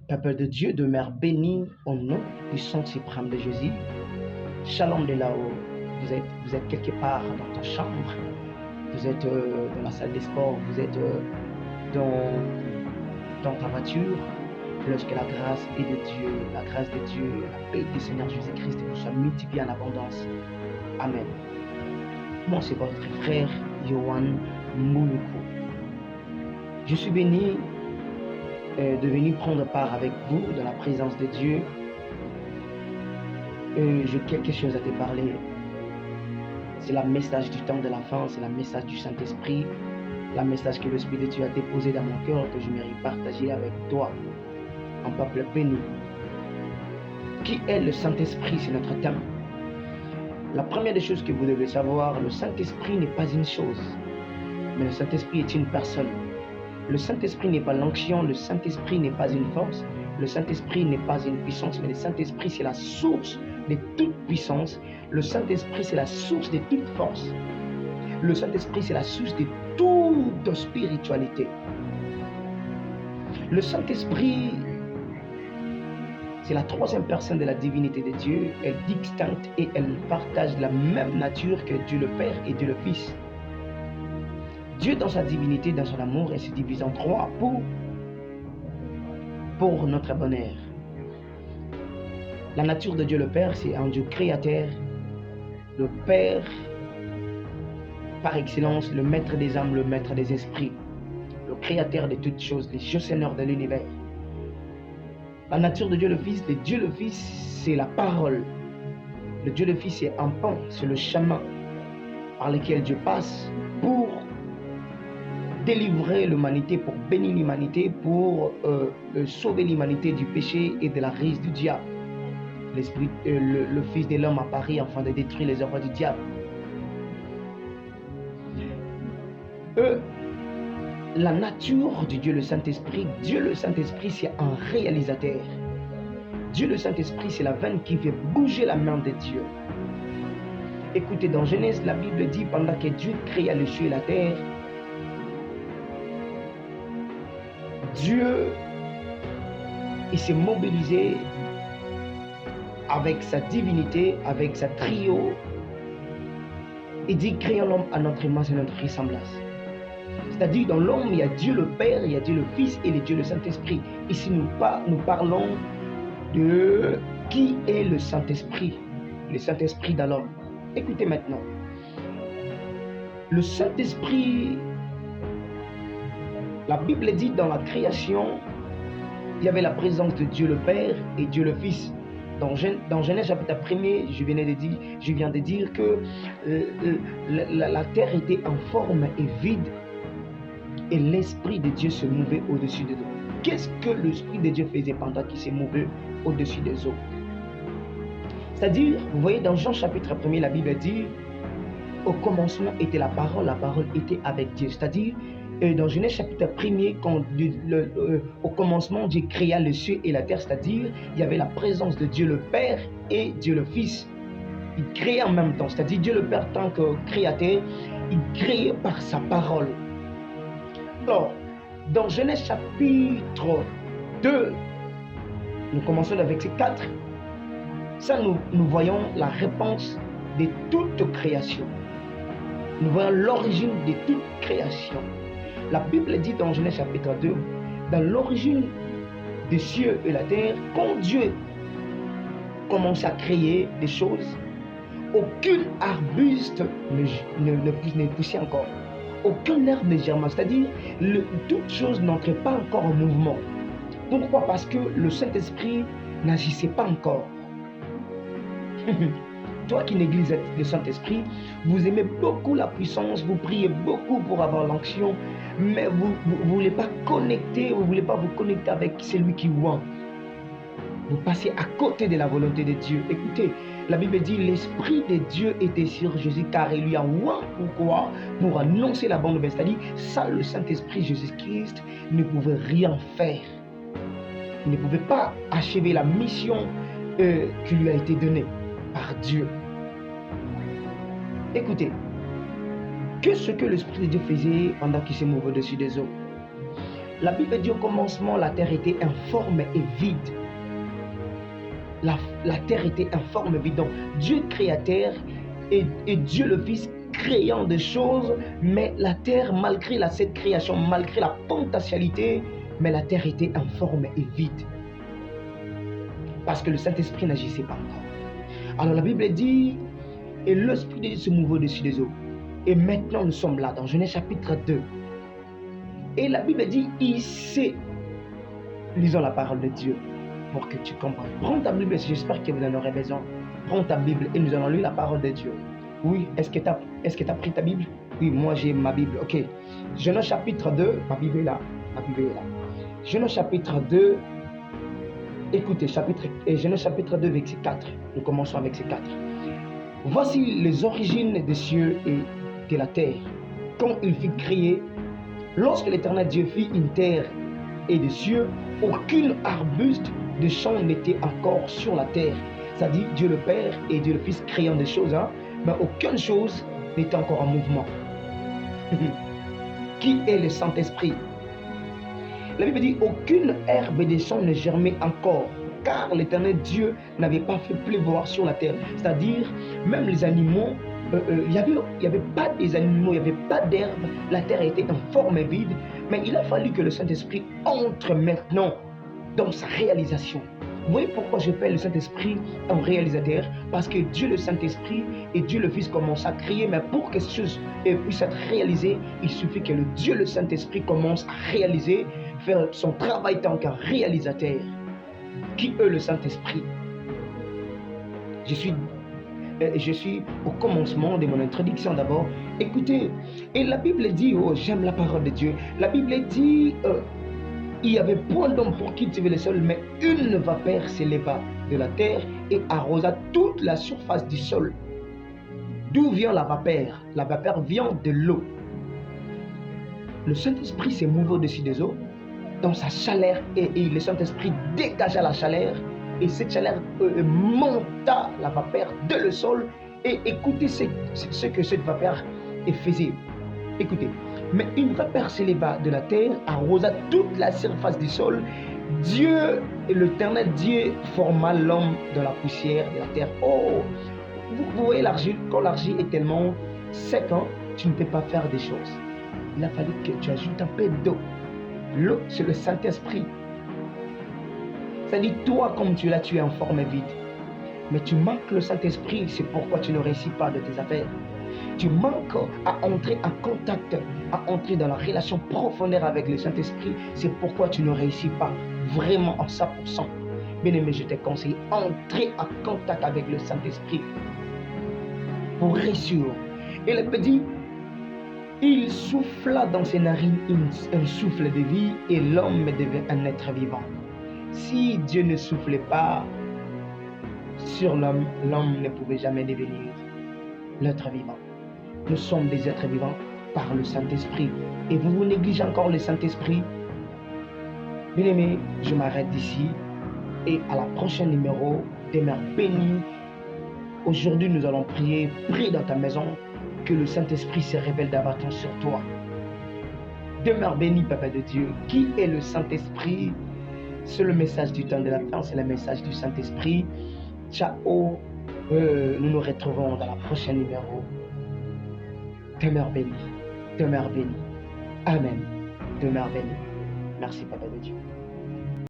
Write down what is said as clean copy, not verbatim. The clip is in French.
Peuple de Dieu, demeure béni au nom du sang suprême de Jésus. Shalom de là-haut. Vous êtes quelque part dans ta chambre, vous êtes dans la salle des sports, vous êtes dans ta voiture. Lorsque la grâce de Dieu, la paix du Seigneur Jésus-Christ vous soit multipliée en abondance. Amen. Moi, c'est votre frère Yohan Moulukou. Je suis béni de venir prendre part avec vous dans la présence de Dieu. J'ai quelque chose à te parler. C'est le message du temps de la fin, c'est le message du Saint-Esprit, le message que l'Esprit de Dieu a déposé dans mon cœur, que je mérite partager avec toi, un peuple béni. Qui est le Saint-Esprit? C'est notre thème. La première des choses que vous devez savoir, le Saint-Esprit n'est pas une chose, mais le Saint-Esprit est une personne. Le Saint-Esprit n'est pas l'onction, le Saint-Esprit n'est pas une force, le Saint-Esprit n'est pas une puissance, mais le Saint-Esprit c'est la source de toute puissance, le Saint-Esprit c'est la source de toute force, le Saint-Esprit c'est la source de toute spiritualité. Le Saint-Esprit c'est la troisième personne de la divinité de Dieu, elle est distincte et elle partage la même nature que Dieu le Père et Dieu le Fils. Dieu dans sa divinité, dans son amour, elle se divise en trois pour notre bonheur. La nature de Dieu le Père, c'est un Dieu créateur, le Père par excellence, le maître des âmes, le maître des esprits, le créateur de toutes choses, le Dieu-Seigneur de l'univers. La nature de Dieu le Fils, le Dieu le Fils, c'est la parole. Le Dieu le Fils, c'est un pont, c'est le chemin par lequel Dieu passe pour délivrer l'humanité, pour bénir l'humanité, pour sauver l'humanité du péché et de la rise du diable. L'esprit, le Fils de l'homme apparaît afin de détruire les œuvres du diable. La nature de Dieu le Saint-Esprit, Dieu le Saint-Esprit c'est un réalisateur. Dieu le Saint-Esprit c'est la veine qui fait bouger la main de Dieu. Écoutez, dans Genèse, la Bible dit pendant que Dieu créa le ciel et la terre, Dieu il s'est mobilisé avec sa divinité, avec sa trio. Il dit créons l'homme à notre image et notre ressemblance. C'est-à-dire dans l'homme, il y a Dieu le Père, il y a Dieu le Fils et Dieu le Saint-Esprit. Ici, nous parlons de qui est le Saint-Esprit dans l'homme. Écoutez maintenant. Le Saint-Esprit, la Bible dit dans la création, il y avait la présence de Dieu le Père et Dieu le Fils. Dans Genèse chapitre 1er, je viens de dire que la terre était informe et vide et l'Esprit de Dieu se mouvait au-dessus des eaux. Qu'est-ce que l'Esprit de Dieu faisait pendant qu'il se mouvait au-dessus des eaux? C'est-à-dire, vous voyez dans Jean chapitre 1er, la Bible dit au commencement était la parole était avec Dieu. C'est-à-dire, dans Genèse chapitre 1er, au commencement, Dieu créa le ciel et la terre, c'est-à-dire, il y avait la présence de Dieu le Père et Dieu le Fils. Il créait en même temps, c'est-à-dire Dieu le Père, tant que créateur, il créait par sa parole. Alors, dans Genèse chapitre 2, nous commençons avec verset 4, ça nous voyons la réponse de toute création. Nous voyons l'origine de toute création. La Bible dit dans Genèse chapitre 2, dans l'origine des cieux et la terre, quand Dieu commence à créer des choses, aucun arbuste ne poussait encore. Aucun herbe ne germait, c'est-à-dire toute chose n'entrait pas encore en mouvement. Pourquoi? Parce que le Saint-Esprit n'agissait pas encore. Toi qui négliges le Saint-Esprit, vous aimez beaucoup la puissance, vous priez beaucoup pour avoir l'onction, mais vous ne voulez pas connecter, vous ne voulez pas vous connecter avec celui qui voit. Vous passez à côté de la volonté de Dieu. Écoutez, la Bible dit l'Esprit de Dieu était sur Jésus car il lui a oint. Pourquoi? Pour annoncer la bonne nouvelle. C'est-à-dire, sans le Saint-Esprit, Jésus-Christ ne pouvait rien faire. Il ne pouvait pas achever la mission qui lui a été donnée par Dieu. Écoutez, qu'est-ce que l'Esprit de Dieu faisait pendant qu'il se mouvait au-dessus des eaux? La Bible dit au commencement, la terre était informe et vide. La terre était informe et vide. Donc, Dieu créateur et Dieu le Fils créant des choses, mais la terre, malgré cette création, malgré la potentialité, mais la terre était informe et vide. Parce que le Saint-Esprit n'agissait pas encore. Alors la Bible dit, et l'Esprit de Dieu se mouvait au-dessus des eaux. Et maintenant nous sommes là, dans Genèse chapitre 2. Et la Bible dit, il sait. Lisons la parole de Dieu pour que tu comprennes. Prends ta Bible, j'espère que vous en aurez besoin. Prends ta Bible et nous allons lire la parole de Dieu. Oui, est-ce que tu as pris ta Bible? Oui, moi j'ai ma Bible. Ok. Genèse chapitre 2, ma Bible est là. Genèse chapitre 2, écoutez, Genèse chapitre 2, verset 4. Nous commençons avec verset 4. Voici les origines des cieux et de la terre. Quand il fut créé, lorsque l'Éternel Dieu fit une terre et des cieux, aucun arbuste de champ n'était encore sur la terre. C'est-à-dire Dieu le Père et Dieu le Fils créant des choses, mais aucune chose n'était encore en mouvement. Qui est le Saint-Esprit? La Bible dit, aucune herbe des champs ne germait encore, car l'Éternel Dieu n'avait pas fait pleuvoir sur la terre. C'est-à-dire, même les animaux, il n'y avait pas des animaux, il n'y avait pas d'herbe, la terre était informe et vide, mais il a fallu que le Saint-Esprit entre maintenant dans sa réalisation. Vous voyez pourquoi je appelle le Saint-Esprit un réalisateur? Parce que Dieu le Saint-Esprit et Dieu le Fils commencent à créer, mais pour que ces choses puissent être réalisées, il suffit que Dieu le Saint-Esprit commence à réaliser, faire son travail tant qu'un réalisateur. Qui est le Saint-Esprit? Je suis au commencement de mon introduction d'abord. Écoutez, et la Bible dit, oh j'aime la parole de Dieu, la Bible dit, il n'y avait point d'homme pour cultiver le sol, mais une vapeur s'éleva de la terre et arrosa toute la surface du sol. D'où vient la vapeur? La vapeur vient de l'eau. Le Saint-Esprit s'est mouvé au-dessus des eaux, dans sa chaleur, et le Saint-Esprit dégagea la chaleur, et cette chaleur monta la vapeur de le sol, et écoutez ce que cette vapeur faisait. Écoutez, mais une vapeur s'éleva de la terre, arrosa toute la surface du sol. Dieu, l'Éternel Dieu, forma l'homme de la poussière de la terre. Oh, vous voyez l'argile, quand l'argile est tellement sec, tu ne peux pas faire des choses. Il a fallu que tu ajoutes un peu d'eau. L'eau, c'est le Saint-Esprit. C'est-à-dire, toi, comme tu l'as, tu es en forme vide. Mais tu manques le Saint-Esprit, c'est pourquoi tu ne réussis pas de tes affaires. Tu manques à entrer en contact, à entrer dans la relation profondeur avec le Saint-Esprit. C'est pourquoi tu ne réussis pas vraiment en 100%. Bien-aimé, je te conseille, entrer en contact avec le Saint-Esprit pour réussir. Et le petit, il souffla dans ses narines un souffle de vie et l'homme devint un être vivant. Si Dieu ne soufflait pas sur l'homme, l'homme ne pouvait jamais devenir l'être vivant. Nous sommes des êtres vivants par le Saint-Esprit. Et vous négligez encore le Saint-Esprit. Bien aimé, je m'arrête ici. Et à la prochaine numéro, demeure béni. Aujourd'hui, nous allons prier. Prie dans ta maison que le Saint-Esprit se révèle davantage sur toi. Demeure béni, Papa de Dieu. Qui est le Saint-Esprit? C'est le message du temps de la fin, c'est le message du Saint-Esprit. Ciao. Nous nous retrouvons dans la prochaine numéro. Demeure béni. Demeure béni. Amen. Demeure béni. Merci, Papa de Dieu.